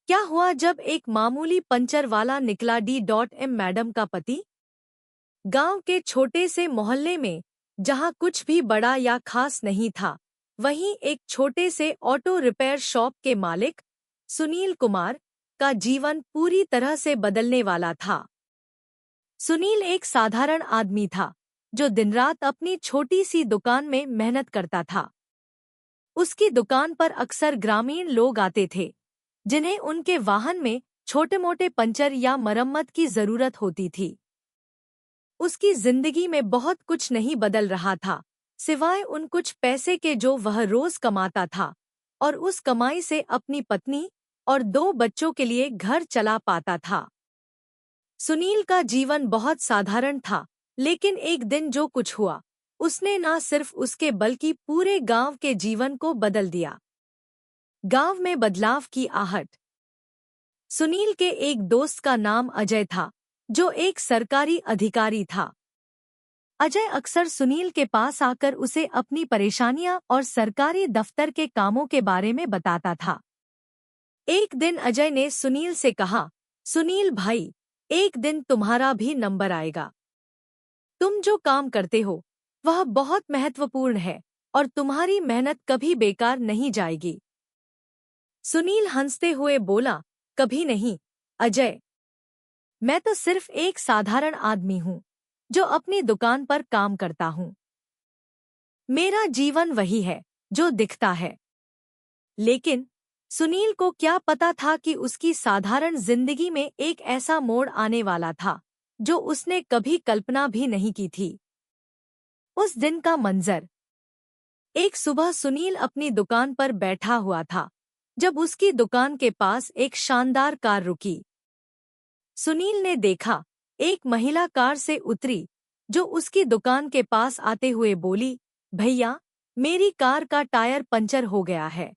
क्या हुआ जब एक मामूली पंचर वाला निकला D.M मैडम का पति? गांव के छोटे से मोहल्ले में, जहां कुछ भी बड़ा या खास नहीं था, वहीं एक छोटे से ऑटो रिपेयर शॉप के मालिक सुनील कुमार का जीवन पूरी तरह से बदलने वाला था। सुनील एक साधारण आदमी था जो दिन रात अपनी छोटी सी दुकान में मेहनत करता था। उसकी दुकान पर अक्सर ग्रामीण लोग आते थे जिन्हें उनके वाहन में छोटे-मोटे पंचर या मरम्मत की जरूरत होती थी। उसकी जिंदगी में बहुत कुछ नहीं बदल रहा था, सिवाय उन कुछ पैसे के जो वह रोज कमाता था और उस कमाई से अपनी पत्नी और 2 बच्चों के लिए घर चला पाता था। सुनील का जीवन बहुत साधारण था, लेकिन एक दिन जो कुछ हुआ, उसने न सिर्फ उसके बल्कि पूरे गांव के जीवन को बदल दिया। गांव में बदलाव की आहट। सुनील के एक दोस्त का नाम अजय था, जो एक सरकारी अधिकारी था। अजय अक्सर सुनील के पास आकर उसे अपनी परेशानियां और सरकारी दफ्तर के कामों के बारे में बताता था। एक दिन अजय ने सुनील से कहा, सुनील भाई, एक दिन तुम्हारा भी नंबर आएगा। तुम जो काम करते हो वह बहुत महत्वपूर्ण है और तुम्हारी मेहनत कभी बेकार नहीं जाएगी। सुनील हंसते हुए बोला, कभी नहीं अजय, मैं तो सिर्फ एक साधारण आदमी हूँ जो अपनी दुकान पर काम करता हूँ। मेरा जीवन वही है जो दिखता है। लेकिन सुनील को क्या पता था कि उसकी साधारण जिंदगी में एक ऐसा मोड़ आने वाला था जो उसने कभी कल्पना भी नहीं की थी। उस दिन का मंजर। एक सुबह सुनील अपनी दुकान पर बैठा हुआ था जब उसकी दुकान के पास एक शानदार कार रुकी। सुनील ने देखा, एक महिला कार से उतरी जो उसकी दुकान के पास आते हुए बोली, भैया, मेरी कार का टायर पंचर हो गया है,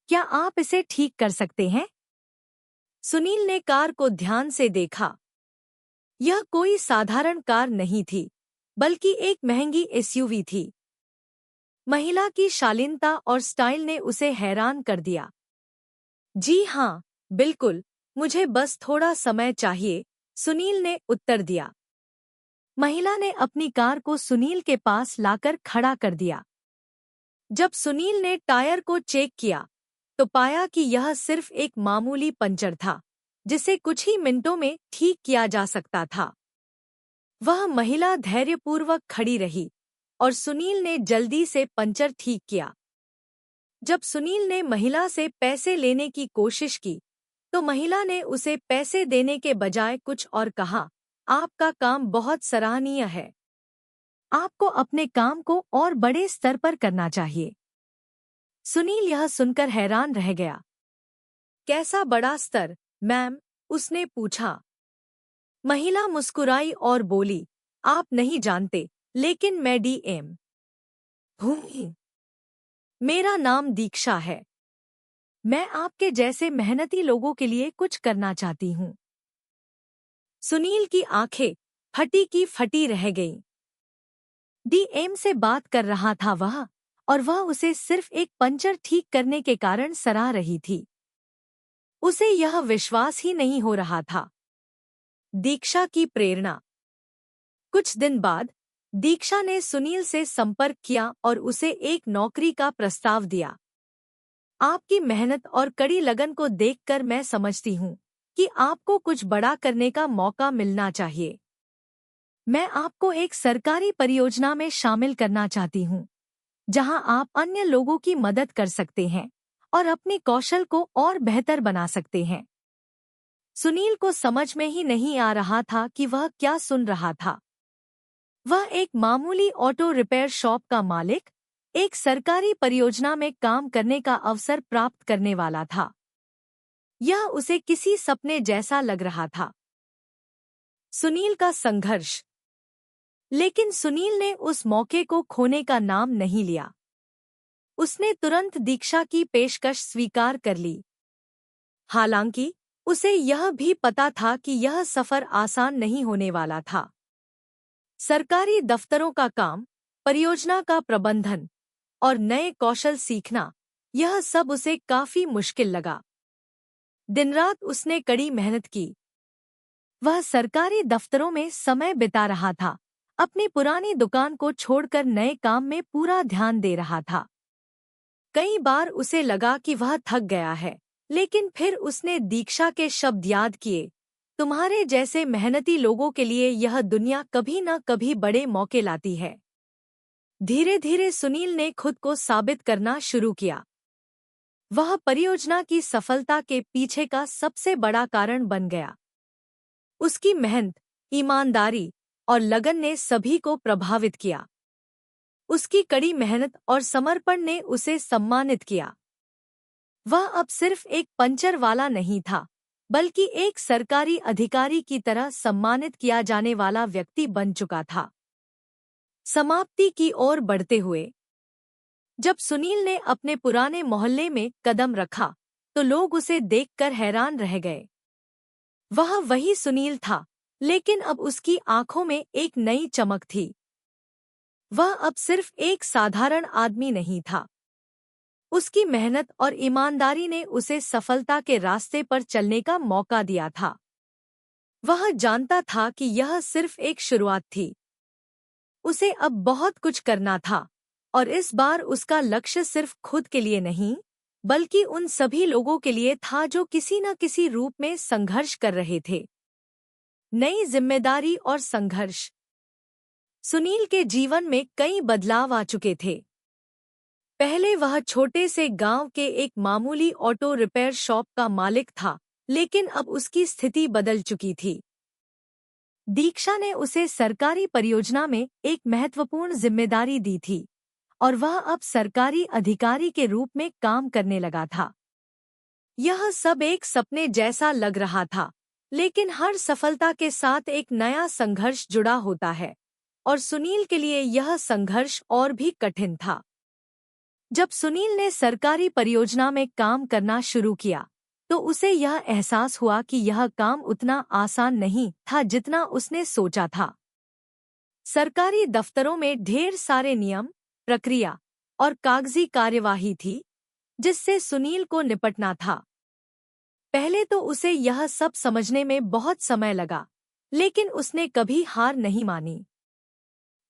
क्या आप इसे ठीक कर सकते हैं? सुनील ने कार को ध्यान से देखा। यह कोई साधारण कार नहीं थी, बल्कि एक महंगी एसयूवी थी। महिला की शालीनता और स्टाइल ने उसे हैरान कर दिया। जी हाँ, बिल्कुल, मुझे बस थोड़ा समय चाहिए, सुनील ने उत्तर दिया। महिला ने अपनी कार को सुनील के पास लाकर खड़ा कर दिया। जब सुनील ने टायर को चेक किया, तो पाया कि यह सिर्फ एक मामूली पंचर था, जिसे कुछ ही मिनटों में ठीक किया जा सकता था। वह महिला धैर्यपूर्वक खड़ी रही और सुनील ने जल्दी से पंचर ठीक किया। जब सुनील ने महिला से पैसे लेने की कोशिश की, तो महिला ने उसे पैसे देने के बजाय कुछ और कहा, आपका काम बहुत सराहनीय है। आपको अपने काम को और बड़े स्तर पर करना चाहिए। सुनील यह सुनकर हैरान रह गया। कैसा बड़ा स्तर, मैम? उसने पूछा। महिला मुस्कुराई और बोली, आप नहीं जानते, लेकिन मैं DM हूँ। मेरा नाम दीक्षा है। मैं आपके जैसे मेहनती लोगों के लिए कुछ करना चाहती हूँ। सुनील की आंखें फटी की फटी रह गईं। DM से बात कर रहा था वह, और वह उसे सिर्फ एक पंचर ठीक करने के कारण सराह रही थी। उसे यह विश्वास ही नहीं हो रहा था। दीक्षा की प्रेरणा। कुछ दिन बाद दीक्षा ने सुनील से संपर्क किया और उसे एक नौकरी का प्रस्ताव दिया। आपकी मेहनत और कड़ी लगन को देखकर मैं समझती हूँ कि आपको कुछ बड़ा करने का मौका मिलना चाहिए। मैं आपको एक सरकारी परियोजना में शामिल करना चाहती हूँ, जहां आप अन्य लोगों की मदद कर सकते हैं और अपने कौशल को और बेहतर बना सकते हैं। सुनील को समझ में ही नहीं आ रहा था कि वह क्या सुन रहा था। वह एक मामूली ऑटो रिपेयर शॉप का मालिक, एक सरकारी परियोजना में काम करने का अवसर प्राप्त करने वाला था। यह उसे किसी सपने जैसा लग रहा था। सुनील का संघर्ष। लेकिन सुनील ने उस मौके को खोने का नाम नहीं लिया। उसने तुरंत दीक्षा की पेशकश स्वीकार कर ली। हालांकि उसे यह भी पता था कि यह सफर आसान नहीं होने वाला था। सरकारी दफ्तरों का काम, परियोजना का प्रबंधन और नए कौशल सीखना, यह सब उसे काफी मुश्किल लगा। दिन रात उसने कड़ी मेहनत की। वह सरकारी दफ्तरों में समय बिता रहा था, अपनी पुरानी दुकान को छोड़कर नए काम में पूरा ध्यान दे रहा था। कई बार उसे लगा कि वह थक गया है, लेकिन फिर उसने दीक्षा के शब्द याद किए, तुम्हारे जैसे मेहनती लोगों के लिए यह दुनिया कभी न कभी बड़े मौके लाती है। धीरे धीरे सुनील ने खुद को साबित करना शुरू किया। वह परियोजना की सफलता के पीछे का सबसे बड़ा कारण बन गया। उसकी मेहनत, ईमानदारी और लगन ने सभी को प्रभावित किया। उसकी कड़ी मेहनत और समर्पण ने उसे सम्मानित किया। वह अब सिर्फ एक पंचर वाला नहीं था, बल्कि एक सरकारी अधिकारी की तरह सम्मानित किया जाने वाला व्यक्ति बन चुका था। समाप्ति की ओर बढ़ते हुए, जब सुनील ने अपने पुराने मोहल्ले में कदम रखा, तो लोग उसे देखकर हैरान रह गए। वह वही सुनील था, लेकिन अब उसकी आंखों में एक नई चमक थी। वह अब सिर्फ एक साधारण आदमी नहीं था। उसकी मेहनत और ईमानदारी ने उसे सफलता के रास्ते पर चलने का मौका दिया था। वह जानता था कि यह सिर्फ एक शुरुआत थी। उसे अब बहुत कुछ करना था, और इस बार उसका लक्ष्य सिर्फ खुद के लिए नहीं, बल्कि उन सभी लोगों के लिए था जो किसी न किसी रूप में संघर्ष कर रहे थे। नई जिम्मेदारी और संघर्ष। सुनील के जीवन में कई बदलाव आ चुके थे। पहले वह छोटे से गांव के एक मामूली ऑटो रिपेयर शॉप का मालिक था, लेकिन अब उसकी स्थिति बदल चुकी थी। दीक्षा ने उसे सरकारी परियोजना में एक महत्वपूर्ण जिम्मेदारी दी थी, और वह अब सरकारी अधिकारी के रूप में काम करने लगा था। यह सब एक सपने जैसा लग रहा था, लेकिन हर सफलता के साथ एक नया संघर्ष जुड़ा होता है, और सुनील के लिए यह संघर्ष और भी कठिन था। जब सुनील ने सरकारी परियोजना में काम करना शुरू किया, तो उसे यह एहसास हुआ कि यह काम उतना आसान नहीं था जितना उसने सोचा था। सरकारी दफ्तरों में ढेर सारे नियम, प्रक्रिया और कागजी कार्यवाही थी, जिससे सुनील को निपटना था। पहले तो उसे यह सब समझने में बहुत समय लगा, लेकिन उसने कभी हार नहीं मानी।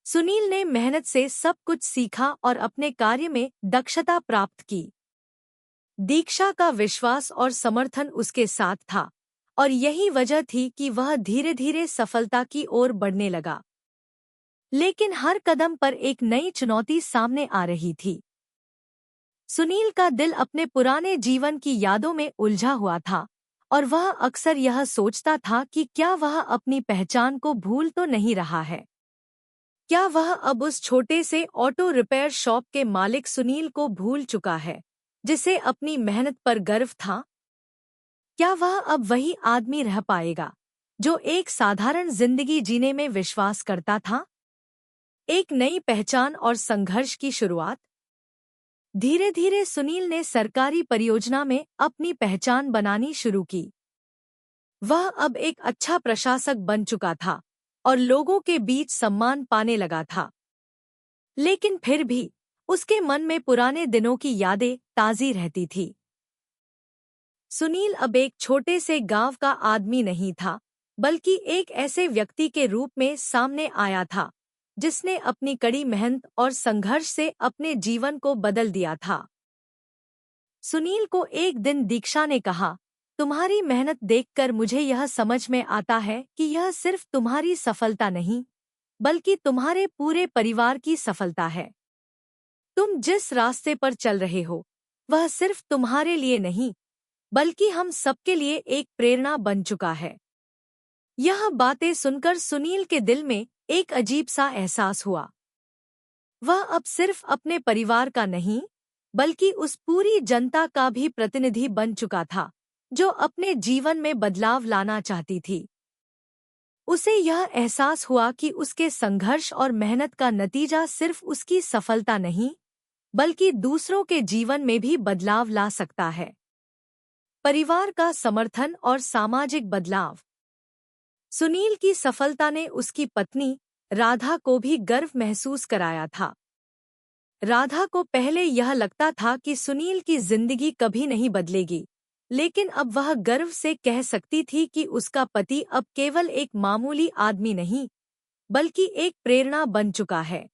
सुनील ने मेहनत से सब कुछ सीखा और अपने कार्य में दक्षता प्राप्त की। दीक्षा का विश्वास और समर्थन उसके साथ था, और यही वजह थी कि वह धीरे धीरे सफलता की ओर बढ़ने लगा। लेकिन हर कदम पर एक नई चुनौती सामने आ रही थी। सुनील का दिल अपने पुराने जीवन की यादों में उलझा हुआ था, और वह अक्सर यह सोचता था कि क्या वह अपनी पहचान को भूल तो नहीं रहा है। क्या वह अब उस छोटे से ऑटो रिपेयर शॉप के मालिक सुनील को भूल चुका है, जिसे अपनी मेहनत पर गर्व था? क्या वह अब वही आदमी रह पाएगा, जो एक साधारण जिंदगी जीने में विश्वास करता था? एक नई पहचान और संघर्ष की शुरुआत। धीरे धीरे सुनील ने सरकारी परियोजना में अपनी पहचान बनानी शुरू की। वह अब एक अच्छा प्रशासक बन चुका था, और लोगों के बीच सम्मान पाने लगा था। लेकिन फिर भी उसके मन में पुराने दिनों की यादें ताज़ी रहती थी। सुनील अब एक छोटे से गांव का आदमी नहीं था, बल्कि एक ऐसे व्यक्ति के रूप में सामने आया था, जिसने अपनी कड़ी मेहनत और संघर्ष से अपने जीवन को बदल दिया था। सुनील को एक दिन दीक्षा ने कहा, तुम्हारी मेहनत देखकर मुझे यह समझ में आता है कि यह सिर्फ तुम्हारी सफलता नहीं, बल्कि तुम्हारे पूरे परिवार की सफलता है। तुम जिस रास्ते पर चल रहे हो, वह सिर्फ तुम्हारे लिए नहीं, बल्कि हम सबके लिए एक प्रेरणा बन चुका है। यह बातें सुनकर सुनील के दिल में एक अजीब सा एहसास हुआ। वह अब सिर्फ अपने परिवार का नहीं, बल्कि उस पूरी जनता का भी प्रतिनिधि बन चुका था, जो अपने जीवन में बदलाव लाना चाहती थी। उसे यह एहसास हुआ कि उसके संघर्ष और मेहनत का नतीजा सिर्फ उसकी सफलता नहीं, बल्कि दूसरों के जीवन में भी बदलाव ला सकता है। परिवार का समर्थन और सामाजिक बदलाव। सुनील की सफलता ने उसकी पत्नी राधा को भी गर्व महसूस कराया था। राधा को पहले यह लगता था कि सुनील की जिंदगी कभी नहीं बदलेगी, लेकिन अब वह गर्व से कह सकती थी कि उसका पति अब केवल एक मामूली आदमी नहीं, बल्कि एक प्रेरणा बन चुका है।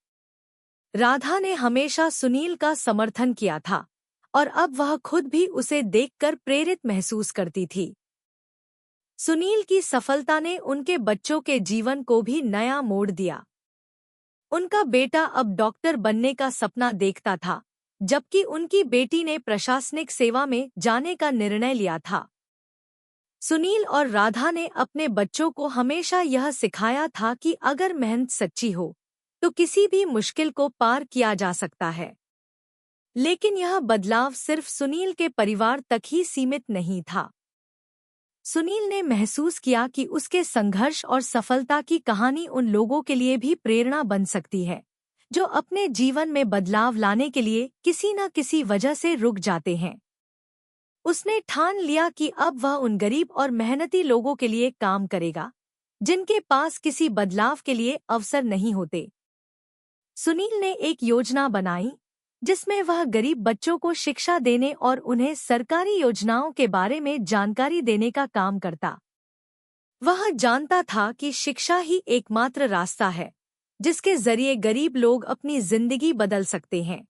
राधा ने हमेशा सुनील का समर्थन किया था और अब वह खुद भी उसे देखकर प्रेरित महसूस करती थी। सुनील की सफलता ने उनके बच्चों के जीवन को भी नया मोड़ दिया। उनका बेटा अब डॉक्टर बनने का सपना देखता था, जबकि उनकी बेटी ने प्रशासनिक सेवा में जाने का निर्णय लिया था। सुनील और राधा ने अपने बच्चों को हमेशा यह सिखाया था कि अगर मेहनत सच्ची हो तो किसी भी मुश्किल को पार किया जा सकता है। लेकिन यह बदलाव सिर्फ सुनील के परिवार तक ही सीमित नहीं था। सुनील ने महसूस किया कि उसके संघर्ष और सफलता की कहानी उन लोगों के लिए भी प्रेरणा बन सकती है, जो अपने जीवन में बदलाव लाने के लिए किसी न किसी वजह से रुक जाते हैं। उसने ठान लिया कि अब वह उन गरीब और मेहनती लोगों के लिए काम करेगा, जिनके पास किसी बदलाव के लिए अवसर नहीं होते। सुनील ने एक योजना बनाई, जिसमें वह गरीब बच्चों को शिक्षा देने और उन्हें सरकारी योजनाओं के बारे में जानकारी देने का काम करता। वह जानता था कि शिक्षा ही एकमात्र रास्ता है, जिसके जरिए गरीब लोग अपनी जिंदगी बदल सकते हैं।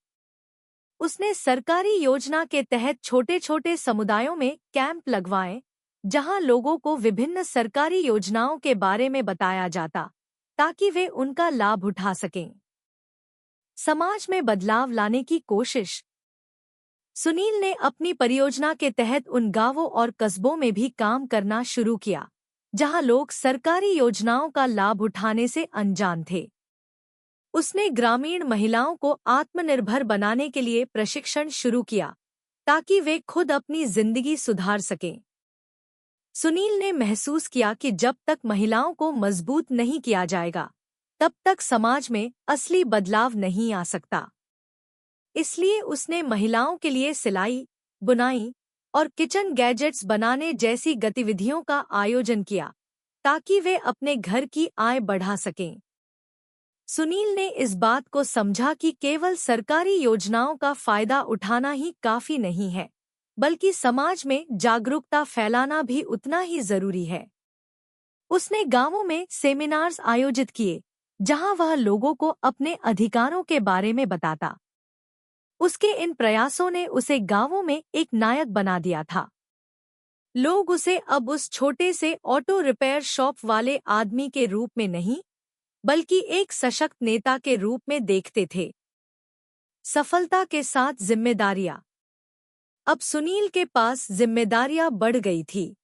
उसने सरकारी योजना के तहत छोटे छोटे समुदायों में कैंप लगवाए, जहां लोगों को विभिन्न सरकारी योजनाओं के बारे में बताया जाता, ताकि वे उनका लाभ उठा सकें। समाज में बदलाव लाने की कोशिश। सुनील ने अपनी परियोजना के तहत उन गांवों और कस्बों में भी काम करना शुरू किया, जहां लोग सरकारी योजनाओं का लाभ उठाने से अनजान थे। उसने ग्रामीण महिलाओं को आत्मनिर्भर बनाने के लिए प्रशिक्षण शुरू किया, ताकि वे खुद अपनी जिंदगी सुधार सकें। सुनील ने महसूस किया कि जब तक महिलाओं को मजबूत नहीं किया जाएगा, तब तक समाज में असली बदलाव नहीं आ सकता। इसलिए उसने महिलाओं के लिए सिलाई, बुनाई और किचन गैजेट्स बनाने जैसी गतिविधियों का आयोजन किया, ताकि वे अपने घर की आय बढ़ा सकें। सुनील ने इस बात को समझा कि केवल सरकारी योजनाओं का फायदा उठाना ही काफी नहीं है, बल्कि समाज में जागरूकता फैलाना भी उतना ही जरूरी है। उसने गांवों में सेमिनार्स आयोजित किए, जहां वह लोगों को अपने अधिकारों के बारे में बताता। उसके इन प्रयासों ने उसे गांवों में एक नायक बना दिया था। लोग उसे अब उस छोटे से ऑटो रिपेयर शॉप वाले आदमी के रूप में नहीं, बल्कि एक सशक्त नेता के रूप में देखते थे। सफलता के साथ जिम्मेदारियां। अब सुनील के पास जिम्मेदारियां बढ़ गई थी।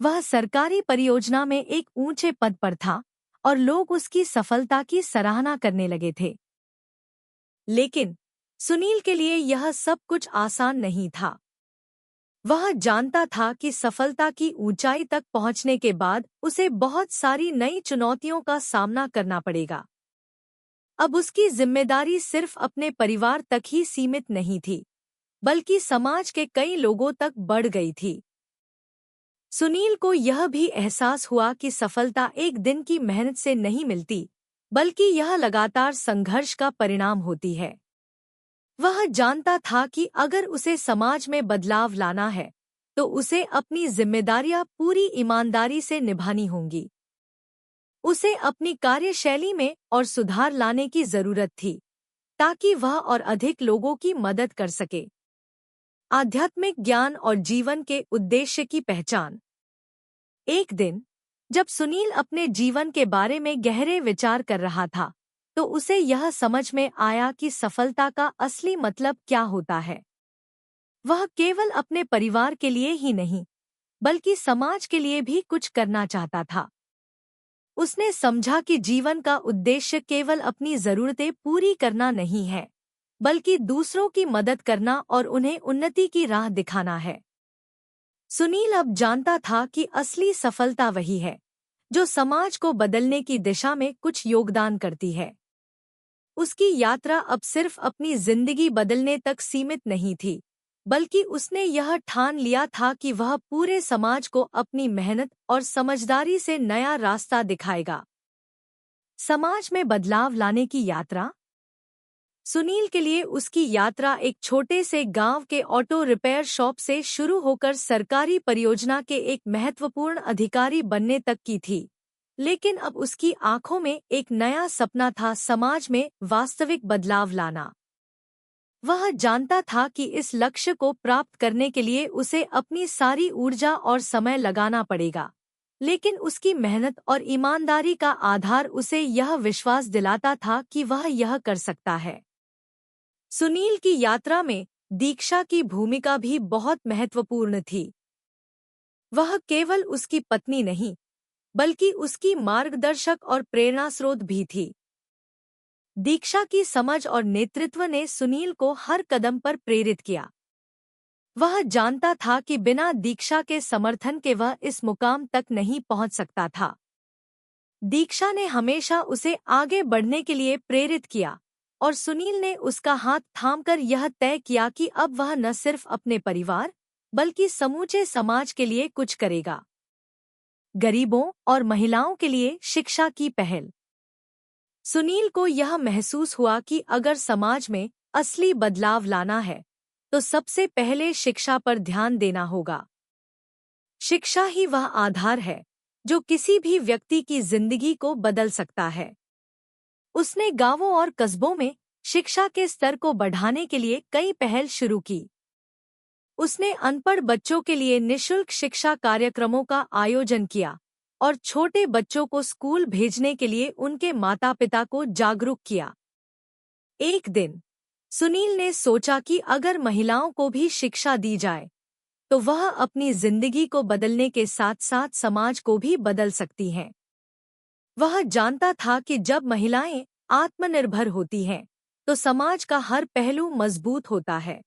वह सरकारी परियोजना में एक ऊंचे पद पर था और लोग उसकी सफलता की सराहना करने लगे थे। लेकिन सुनील के लिए यह सब कुछ आसान नहीं था। वह जानता था कि सफलता की ऊंचाई तक पहुंचने के बाद उसे बहुत सारी नई चुनौतियों का सामना करना पड़ेगा। अब उसकी जिम्मेदारी सिर्फ अपने परिवार तक ही सीमित नहीं थी, बल्कि समाज के कई लोगों तक बढ़ गई थी। सुनील को यह भी एहसास हुआ कि सफलता एक दिन की मेहनत से नहीं मिलती, बल्कि यह लगातार संघर्ष का परिणाम होती है। वह जानता था कि अगर उसे समाज में बदलाव लाना है, तो उसे अपनी जिम्मेदारियां पूरी ईमानदारी से निभानी होंगी। उसे अपनी कार्यशैली में और सुधार लाने की जरूरत थी, ताकि वह और अधिक लोगों की मदद कर सके। आध्यात्मिक ज्ञान और जीवन के उद्देश्य की पहचान। एक दिन, जब सुनील अपने जीवन के बारे में गहरे विचार कर रहा था, तो उसे यह समझ में आया कि सफलता का असली मतलब क्या होता है। वह केवल अपने परिवार के लिए ही नहीं, बल्कि समाज के लिए भी कुछ करना चाहता था। उसने समझा कि जीवन का उद्देश्य केवल अपनी जरूरतें पूरी करना नहीं है, बल्कि दूसरों की मदद करना और उन्हें उन्नति की राह दिखाना है। सुनील अब जानता था कि असली सफलता वही है, जो समाज को बदलने की दिशा में कुछ योगदान करती है। उसकी यात्रा अब सिर्फ अपनी जिंदगी बदलने तक सीमित नहीं थी, बल्कि उसने यह ठान लिया था कि वह पूरे समाज को अपनी मेहनत और समझदारी से नया रास्ता दिखाएगा। समाज में बदलाव लाने की यात्रा। सुनील के लिए उसकी यात्रा एक छोटे से गांव के ऑटो रिपेयर शॉप से शुरू होकर सरकारी परियोजना के एक महत्वपूर्ण अधिकारी बनने तक की थी। लेकिन अब उसकी आंखों में एक नया सपना था, समाज में वास्तविक बदलाव लाना। वह जानता था कि इस लक्ष्य को प्राप्त करने के लिए उसे अपनी सारी ऊर्जा और समय लगाना पड़ेगा, लेकिन उसकी मेहनत और ईमानदारी का आधार उसे यह विश्वास दिलाता था कि वह यह कर सकता है। सुनील की यात्रा में दीक्षा की भूमिका भी बहुत महत्वपूर्ण थी। वह केवल उसकी पत्नी नहीं, बल्कि उसकी मार्गदर्शक और प्रेरणास्रोत भी थी। दीक्षा की समझ और नेतृत्व ने सुनील को हर कदम पर प्रेरित किया। वह जानता था कि बिना दीक्षा के समर्थन के वह इस मुकाम तक नहीं पहुंच सकता था। दीक्षा ने हमेशा उसे आगे बढ़ने के लिए प्रेरित किया, और सुनील ने उसका हाथ थामकर यह तय किया कि अब वह न सिर्फ अपने परिवार बल्कि समूचे समाज के लिए कुछ करेगा। गरीबों और महिलाओं के लिए शिक्षा की पहल। सुनील को यह महसूस हुआ कि अगर समाज में असली बदलाव लाना है तो सबसे पहले शिक्षा पर ध्यान देना होगा। शिक्षा ही वह आधार है जो किसी भी व्यक्ति की जिंदगी को बदल सकता है। उसने गांवों और कस्बों में शिक्षा के स्तर को बढ़ाने के लिए कई पहल शुरू की। उसने अनपढ़ बच्चों के लिए निःशुल्क शिक्षा कार्यक्रमों का आयोजन किया और छोटे बच्चों को स्कूल भेजने के लिए उनके माता-पिता को जागरूक किया। एक दिन सुनील ने सोचा कि अगर महिलाओं को भी शिक्षा दी जाए तो वह अपनी जिंदगी को बदलने के साथ-साथ समाज को भी बदल सकती हैं। वह जानता था कि जब महिलाएं आत्मनिर्भर होती हैं तो समाज का हर पहलू मजबूत होता है।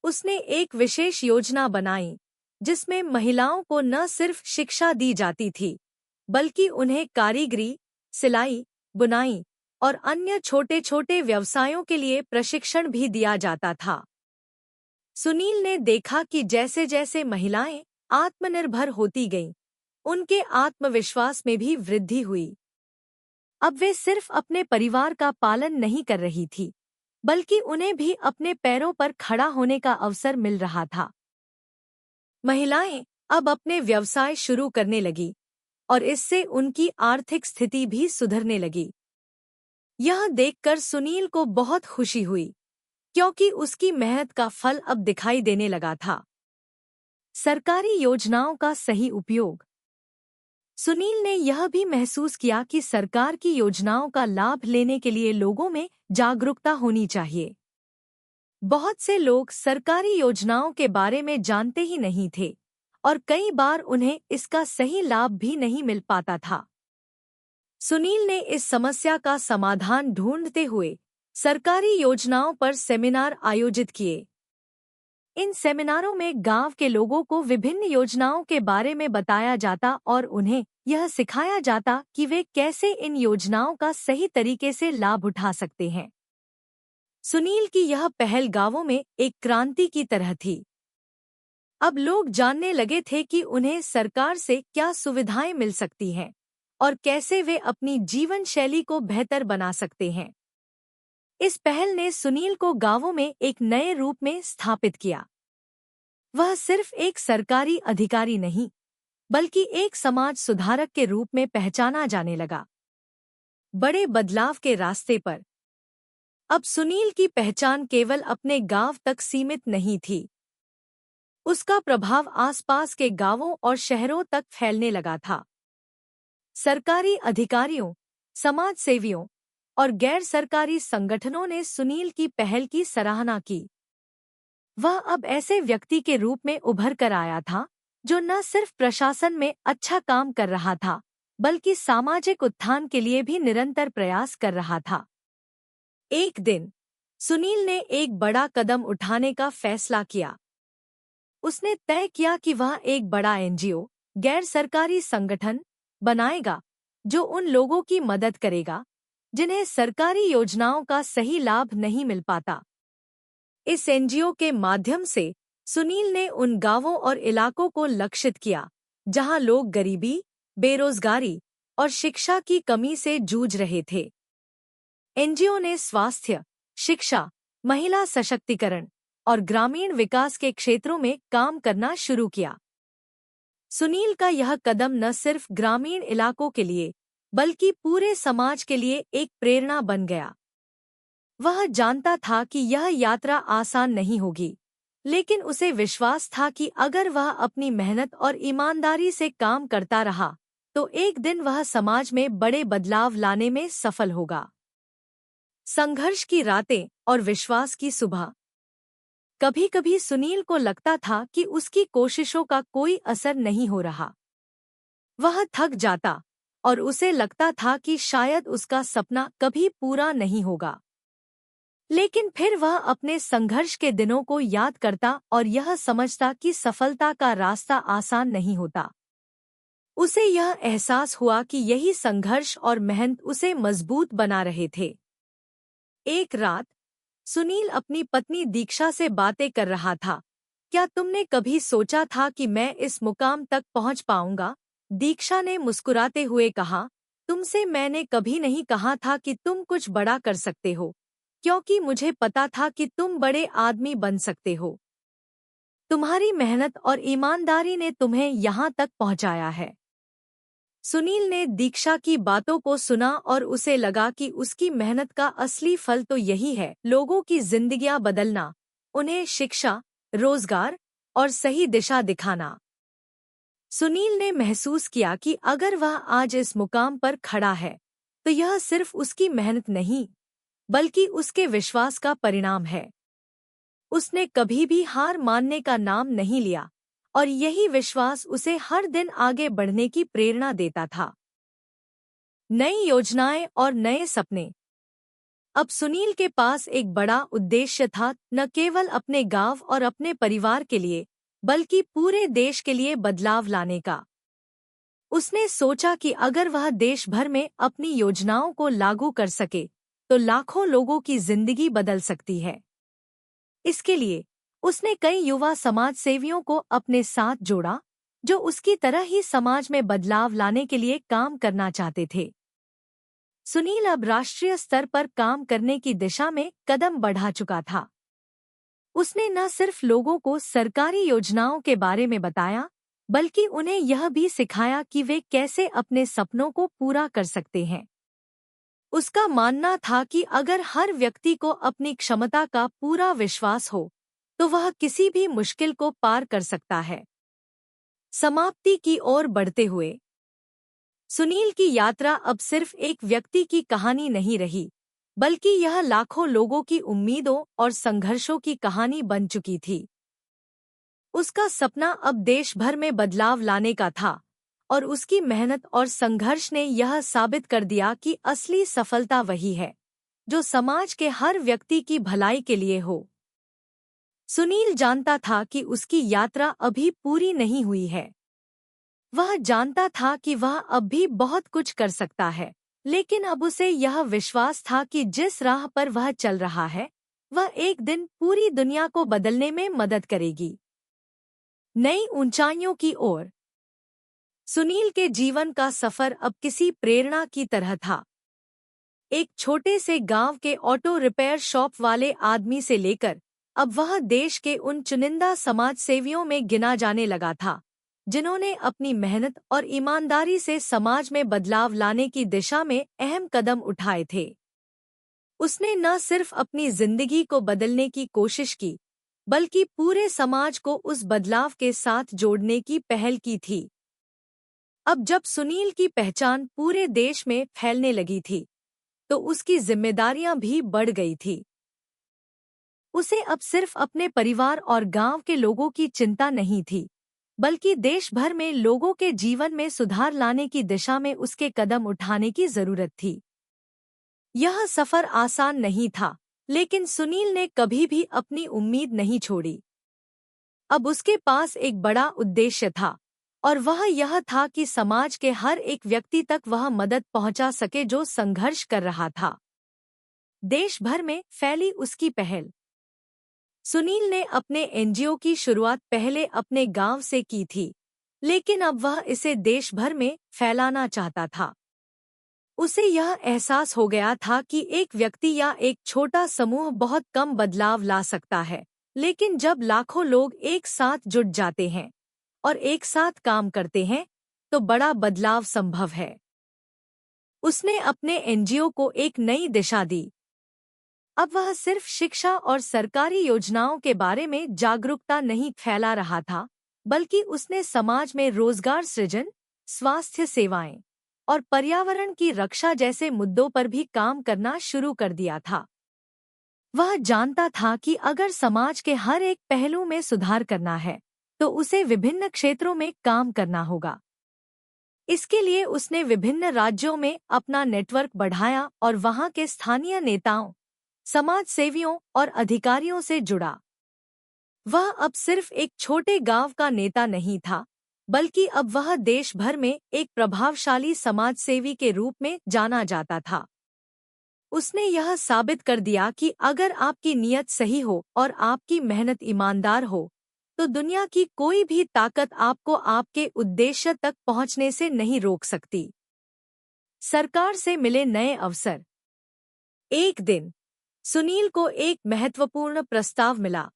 उसने एक विशेष योजना बनाई जिसमें महिलाओं को न सिर्फ शिक्षा दी जाती थी, बल्कि उन्हें कारीगरी, सिलाई, बुनाई और अन्य छोटे-छोटे व्यवसायों के लिए प्रशिक्षण भी दिया जाता था। सुनील ने देखा कि जैसे-जैसे महिलाएं आत्मनिर्भर होती गईं, उनके आत्मविश्वास में भी वृद्धि हुई। अब वे सिर्फ अपने परिवार का पालन नहीं कर रही थी, बल्कि उन्हें भी अपने पैरों पर खड़ा होने का अवसर मिल रहा था। महिलाएं अब अपने व्यवसाय शुरू करने लगी और इससे उनकी आर्थिक स्थिति भी सुधरने लगी। यह देखकर सुनील को बहुत खुशी हुई, क्योंकि उसकी मेहनत का फल अब दिखाई देने लगा था। सरकारी योजनाओं का सही उपयोग। सुनील ने यह भी महसूस किया कि सरकार की योजनाओं का लाभ लेने के लिए लोगों में जागरूकता होनी चाहिए। बहुत से लोग सरकारी योजनाओं के बारे में जानते ही नहीं थे और कई बार उन्हें इसका सही लाभ भी नहीं मिल पाता था। सुनील ने इस समस्या का समाधान ढूंढते हुए सरकारी योजनाओं पर सेमिनार आयोजित किए। इन सेमिनारों में गांव के लोगों को विभिन्न योजनाओं के बारे में बताया जाता और उन्हें यह सिखाया जाता कि वे कैसे इन योजनाओं का सही तरीके से लाभ उठा सकते हैं। सुनील की यह पहल गांवों में एक क्रांति की तरह थी। अब लोग जानने लगे थे कि उन्हें सरकार से क्या सुविधाएं मिल सकती हैं और कैसे वे अपनी जीवन शैली को बेहतर बना सकते हैं। इस पहल ने सुनील को गांवों में एक नए रूप में स्थापित किया। वह सिर्फ एक सरकारी अधिकारी नहीं, बल्कि एक समाज सुधारक के रूप में पहचाना जाने लगा। बड़े बदलाव के रास्ते पर। अब सुनील की पहचान केवल अपने गांव तक सीमित नहीं थी। उसका प्रभाव आसपास के गांवों और शहरों तक फैलने लगा था। सरकारी अधिकारियों, समाज सेवियों और गैर सरकारी संगठनों ने सुनील की पहल की सराहना की। वह अब ऐसे व्यक्ति के रूप में उभर कर आया था जो न सिर्फ प्रशासन में अच्छा काम कर रहा था, बल्कि सामाजिक उत्थान के लिए भी निरंतर प्रयास कर रहा था। एक दिन सुनील ने एक बड़ा कदम उठाने का फैसला किया। उसने तय किया कि वह एक बड़ा एनजीओ, गैर सरकारी संगठन बनाएगा जो उन लोगों की मदद करेगा जिन्हें सरकारी योजनाओं का सही लाभ नहीं मिल पाता। इस एनजीओ के माध्यम से सुनील ने उन गांवों और इलाकों को लक्षित किया जहां लोग गरीबी, बेरोजगारी और शिक्षा की कमी से जूझ रहे थे। एनजीओ ने स्वास्थ्य, शिक्षा, महिला सशक्तिकरण और ग्रामीण विकास के क्षेत्रों में काम करना शुरू किया। सुनील का यह कदम न सिर्फ ग्रामीण इलाकों के लिए बल्कि पूरे समाज के लिए एक प्रेरणा बन गया। वह जानता था कि यह यात्रा आसान नहीं होगी, लेकिन उसे विश्वास था कि अगर वह अपनी मेहनत और ईमानदारी से काम करता रहा तो एक दिन वह समाज में बड़े बदलाव लाने में सफल होगा। संघर्ष की रातें और विश्वास की सुबह। कभी-कभी सुनील को लगता था कि उसकी कोशिशों का कोई असर नहीं हो रहा। वह थक जाता और उसे लगता था कि शायद उसका सपना कभी पूरा नहीं होगा। लेकिन फिर वह अपने संघर्ष के दिनों को याद करता और यह समझता कि सफलता का रास्ता आसान नहीं होता। उसे यह एहसास हुआ कि यही संघर्ष और मेहनत उसे मजबूत बना रहे थे। एक रात सुनील अपनी पत्नी दीक्षा से बातें कर रहा था। क्या तुमने कभी सोचा था कि मैं इस मुकाम तक पहुंच पाऊंगा? दीक्षा ने मुस्कुराते हुए कहा, तुमसे मैंने कभी नहीं कहा था कि तुम कुछ बड़ा कर सकते हो, क्योंकि मुझे पता था कि तुम बड़े आदमी बन सकते हो। तुम्हारी मेहनत और ईमानदारी ने तुम्हें यहाँ तक पहुँचाया है। सुनील ने दीक्षा की बातों को सुना और उसे लगा कि उसकी मेहनत का असली फल तो यही है, लोगों की जिंदगियां बदलना, उन्हें शिक्षा, रोजगार और सही दिशा दिखाना। सुनील ने महसूस किया कि अगर वह आज इस मुकाम पर खड़ा है तो यह सिर्फ उसकी मेहनत नहीं बल्कि उसके विश्वास का परिणाम है। उसने कभी भी हार मानने का नाम नहीं लिया और यही विश्वास उसे हर दिन आगे बढ़ने की प्रेरणा देता था। नई योजनाएं और नए सपने। अब सुनील के पास एक बड़ा उद्देश्य था, न केवल अपने गांव और अपने परिवार के लिए बल्कि पूरे देश के लिए बदलाव लाने का। उसने सोचा कि अगर वह देश भर में अपनी योजनाओं को लागू कर सके तो लाखों लोगों की जिंदगी बदल सकती है। इसके लिए उसने कई युवा समाज सेवियों को अपने साथ जोड़ा जो उसकी तरह ही समाज में बदलाव लाने के लिए काम करना चाहते थे। सुनील अब राष्ट्रीय स्तर पर काम करने की दिशा में कदम बढ़ा चुका था। उसने न सिर्फ लोगों को सरकारी योजनाओं के बारे में बताया बल्कि उन्हें यह भी सिखाया कि वे कैसे अपने सपनों को पूरा कर सकते हैं। उसका मानना था कि अगर हर व्यक्ति को अपनी क्षमता का पूरा विश्वास हो तो वह किसी भी मुश्किल को पार कर सकता है। समाप्ति की ओर बढ़ते हुए सुनील की यात्रा अब सिर्फ एक व्यक्ति की कहानी नहीं रही बल्कि यह लाखों लोगों की उम्मीदों और संघर्षों की कहानी बन चुकी थी। उसका सपना अब देश भर में बदलाव लाने का था और उसकी मेहनत और संघर्ष ने यह साबित कर दिया कि असली सफलता वही है जो समाज के हर व्यक्ति की भलाई के लिए हो। सुनील जानता था कि उसकी यात्रा अभी पूरी नहीं हुई है। वह जानता था कि वह अब भी बहुत कुछ कर सकता है, लेकिन अब उसे यह विश्वास था कि जिस राह पर वह चल रहा है वह एक दिन पूरी दुनिया को बदलने में मदद करेगी। नई ऊंचाइयों की ओर। सुनील के जीवन का सफर अब किसी प्रेरणा की तरह था। एक छोटे से गांव के ऑटो रिपेयर शॉप वाले आदमी से लेकर अब वह देश के उन चुनिंदा समाज सेवियों में गिना जाने लगा था जिन्होंने अपनी मेहनत और ईमानदारी से समाज में बदलाव लाने की दिशा में अहम कदम उठाए थे। उसने न सिर्फ अपनी जिंदगी को बदलने की कोशिश की बल्कि पूरे समाज को उस बदलाव के साथ जोड़ने की पहल की थी। अब जब सुनील की पहचान पूरे देश में फैलने लगी थी तो उसकी जिम्मेदारियां भी बढ़ गई थी। उसे अब सिर्फ अपने परिवार और गांव के लोगों की चिंता नहीं थी बल्कि देश भर में लोगों के जीवन में सुधार लाने की दिशा में उसके कदम उठाने की जरूरत थी। यह सफर आसान नहीं था, लेकिन सुनील ने कभी भी अपनी उम्मीद नहीं छोड़ी। अब उसके पास एक बड़ा उद्देश्य था और वह यह था कि समाज के हर एक व्यक्ति तक वह मदद पहुंचा सके जो संघर्ष कर रहा था। देश भर में फैली उसकी पहल। सुनील ने अपने एनजीओ की शुरुआत पहले अपने गांव से की थी, लेकिन अब वह इसे देश भर में फैलाना चाहता था। उसे यह एहसास हो गया था कि एक व्यक्ति या एक छोटा समूह बहुत कम बदलाव ला सकता है, लेकिन जब लाखों लोग एक साथ जुट जाते हैं और एक साथ काम करते हैं, तो बड़ा बदलाव संभव है। उसने अपने एनजीओ को एक नई दिशा दी। अब वह सिर्फ शिक्षा और सरकारी योजनाओं के बारे में जागरूकता नहीं फैला रहा था, बल्कि उसने समाज में रोजगार सृजन, स्वास्थ्य सेवाएं और पर्यावरण की रक्षा जैसे मुद्दों पर भी काम करना शुरू कर दिया था। वह जानता था कि अगर समाज के हर एक पहलू में सुधार करना है, तो उसे विभिन्न क्षेत्रों में काम करना होगा। इसके लिए उसने विभिन्न राज्यों में अपना नेटवर्क बढ़ाया और वहां के स्थानीय नेताओं, समाज सेवियों और अधिकारियों से जुड़ा। वह अब सिर्फ एक छोटे गांव का नेता नहीं था, बल्कि अब वह देश भर में एक प्रभावशाली समाजसेवी के रूप में जाना जाता था। उसने यह साबित कर दिया कि अगर आपकी नीयत सही हो और आपकी मेहनत ईमानदार हो, तो दुनिया की कोई भी ताकत आपको आपके उद्देश्य तक पहुंचने से नहीं रोक सकती। सरकार से मिले नए अवसर। एक दिन सुनील को एक महत्वपूर्ण प्रस्ताव मिला।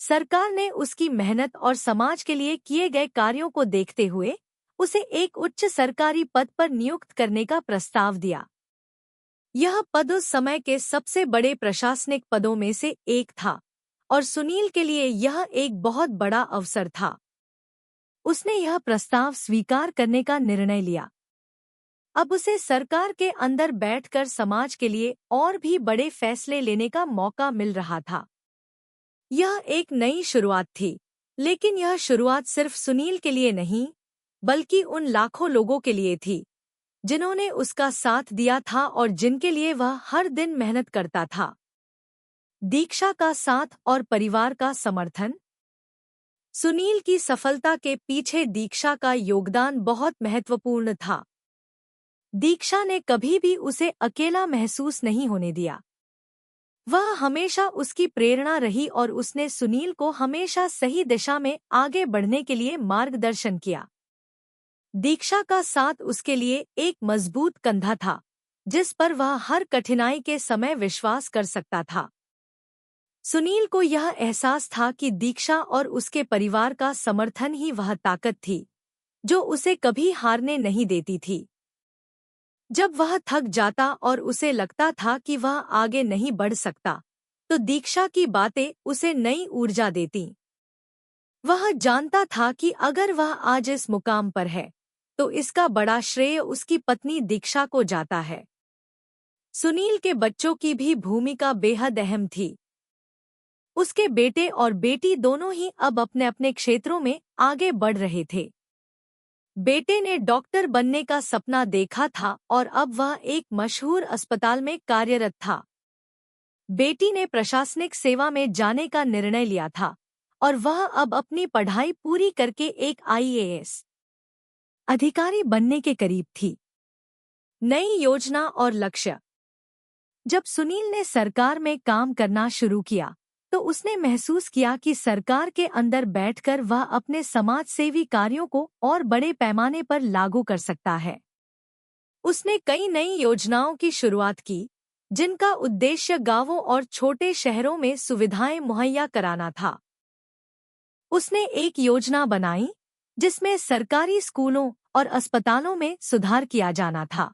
सरकार ने उसकी मेहनत और समाज के लिए किए गए कार्यों को देखते हुए उसे एक उच्च सरकारी पद पर नियुक्त करने का प्रस्ताव दिया। यह पद उस समय के सबसे बड़े प्रशासनिक पदों में से एक था और सुनील के लिए यह एक बहुत बड़ा अवसर था। उसने यह प्रस्ताव स्वीकार करने का निर्णय लिया। अब उसे सरकार के अंदर बैठकर समाज के लिए और भी बड़े फैसले लेने का मौका मिल रहा था। यह एक नई शुरुआत थी, लेकिन यह शुरुआत सिर्फ सुनील के लिए नहीं, बल्कि उन लाखों लोगों के लिए थी जिन्होंने उसका साथ दिया था और जिनके लिए वह हर दिन मेहनत करता था। दीक्षा का साथ और परिवार का समर्थन। सुनील की सफलता के पीछे दीक्षा का योगदान बहुत महत्वपूर्ण था। दीक्षा ने कभी भी उसे अकेला महसूस नहीं होने दिया। वह हमेशा उसकी प्रेरणा रही और उसने सुनील को हमेशा सही दिशा में आगे बढ़ने के लिए मार्गदर्शन किया। दीक्षा का साथ उसके लिए एक मजबूत कंधा था, जिस पर वह हर कठिनाई के समय विश्वास कर सकता था। सुनील को यह एहसास था कि दीक्षा और उसके परिवार का समर्थन ही वह ताकत थी जो उसे कभी हारने नहीं देती थी। जब वह थक जाता और उसे लगता था कि वह आगे नहीं बढ़ सकता, तो दीक्षा की बातें उसे नई ऊर्जा देती। वह जानता था कि अगर वह आज इस मुकाम पर है, तो इसका बड़ा श्रेय उसकी पत्नी दीक्षा को जाता है। सुनील के बच्चों की भी भूमिका बेहद अहम थी। उसके बेटे और बेटी दोनों ही अब अपने अपने क्षेत्रों में आगे बढ़ रहे थे। बेटे ने डॉक्टर बनने का सपना देखा था और अब वह एक मशहूर अस्पताल में कार्यरत था। बेटी ने प्रशासनिक सेवा में जाने का निर्णय लिया था और वह अब अपनी पढ़ाई पूरी करके एक आईएएस अधिकारी बनने के करीब थी। नई योजना और लक्ष्य। जब सुनील ने सरकार में काम करना शुरू किया, तो उसने महसूस किया कि सरकार के अंदर बैठकर वह अपने समाजसेवी कार्यों को और बड़े पैमाने पर लागू कर सकता है। उसने कई नई योजनाओं की शुरुआत की, जिनका उद्देश्य गांवों और छोटे शहरों में सुविधाएं मुहैया कराना था। उसने एक योजना बनाई जिसमें सरकारी स्कूलों और अस्पतालों में सुधार किया जाना था।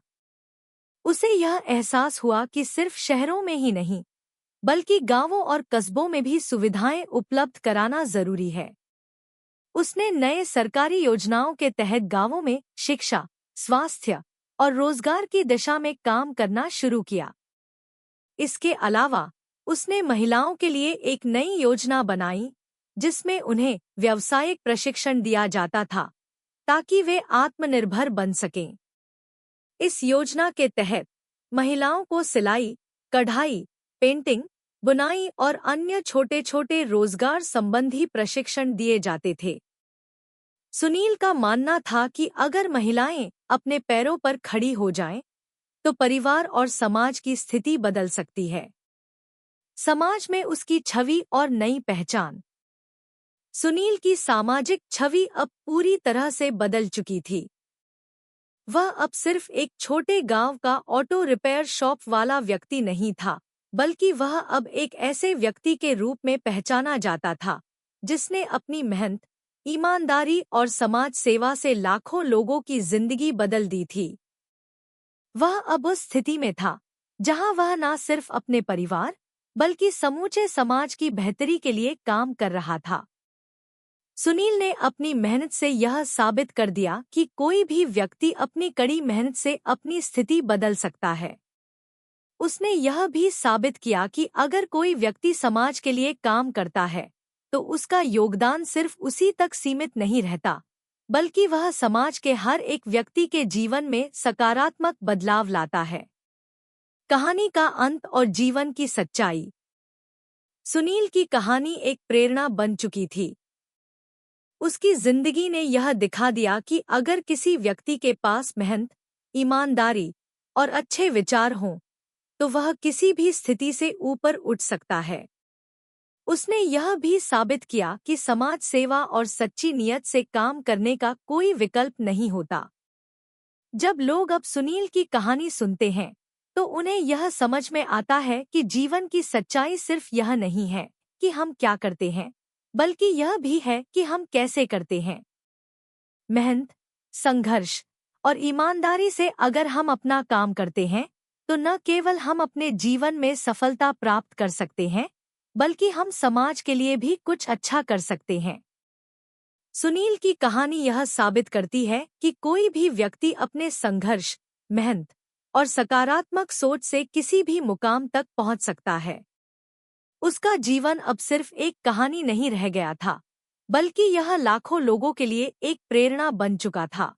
उसे यह एहसास हुआ कि सिर्फ शहरों में ही नहीं, बल्कि गांवों और कस्बों में भी सुविधाएं उपलब्ध कराना जरूरी है। उसने नए सरकारी योजनाओं के तहत गांवों में शिक्षा, स्वास्थ्य और रोजगार की दिशा में काम करना शुरू किया। इसके अलावा उसने महिलाओं के लिए एक नई योजना बनाई, जिसमें उन्हें व्यावसायिक प्रशिक्षण दिया जाता था ताकि वे आत्मनिर्भर बन सकें। इस योजना के तहत महिलाओं को सिलाई, कढ़ाई, पेंटिंग, बुनाई और अन्य छोटे छोटे रोजगार संबंधी प्रशिक्षण दिए जाते थे। सुनील का मानना था कि अगर महिलाएं अपने पैरों पर खड़ी हो जाएं, तो परिवार और समाज की स्थिति बदल सकती है। समाज में उसकी छवि और नई पहचान। सुनील की सामाजिक छवि अब पूरी तरह से बदल चुकी थी। वह अब सिर्फ एक छोटे गांव का ऑटो रिपेयर शॉप वाला व्यक्ति नहीं था, बल्कि वह अब एक ऐसे व्यक्ति के रूप में पहचाना जाता था जिसने अपनी मेहनत, ईमानदारी और समाज सेवा से लाखों लोगों की जिंदगी बदल दी थी। वह अब उस स्थिति में था जहां वह न सिर्फ अपने परिवार बल्कि समूचे समाज की बेहतरी के लिए काम कर रहा था। सुनील ने अपनी मेहनत से यह साबित कर दिया कि कोई भी व्यक्ति अपनी कड़ी मेहनत से अपनी स्थिति बदल सकता है। उसने यह भी साबित किया कि अगर कोई व्यक्ति समाज के लिए काम करता है तो उसका योगदान सिर्फ उसी तक सीमित नहीं रहता, बल्कि वह समाज के हर एक व्यक्ति के जीवन में सकारात्मक बदलाव लाता है। कहानी का अंत और जीवन की सच्चाई। सुनील की कहानी एक प्रेरणा बन चुकी थी। उसकी जिंदगी ने यह दिखा दिया कि अगर किसी व्यक्ति के पास मेहनत, ईमानदारी और अच्छे विचार हों तो वह किसी भी स्थिति से ऊपर उठ सकता है। उसने यह भी साबित किया कि समाज सेवा और सच्ची नीयत से काम करने का कोई विकल्प नहीं होता। जब लोग अब सुनील की कहानी सुनते हैं तो उन्हें यह समझ में आता है कि जीवन की सच्चाई सिर्फ यह नहीं है कि हम क्या करते हैं, बल्कि यह भी है कि हम कैसे करते हैं। मेहनत, संघर्ष और ईमानदारी से अगर हम अपना काम करते हैं तो न केवल हम अपने जीवन में सफलता प्राप्त कर सकते हैं, बल्कि हम समाज के लिए भी कुछ अच्छा कर सकते हैं। सुनील की कहानी यह साबित करती है कि कोई भी व्यक्ति अपने संघर्ष, मेहनत और सकारात्मक सोच से किसी भी मुकाम तक पहुंच सकता है। उसका जीवन अब सिर्फ एक कहानी नहीं रह गया था, बल्कि यह लाखों लोगों के लिए एक प्रेरणा बन चुका था।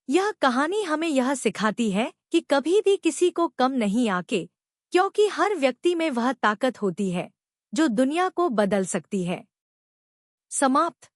यह कहानी हमें यह सिखाती है कि कभी भी किसी को कम नहीं आके, क्योंकि हर व्यक्ति में वह ताकत होती है जो दुनिया को बदल सकती है। समाप्त।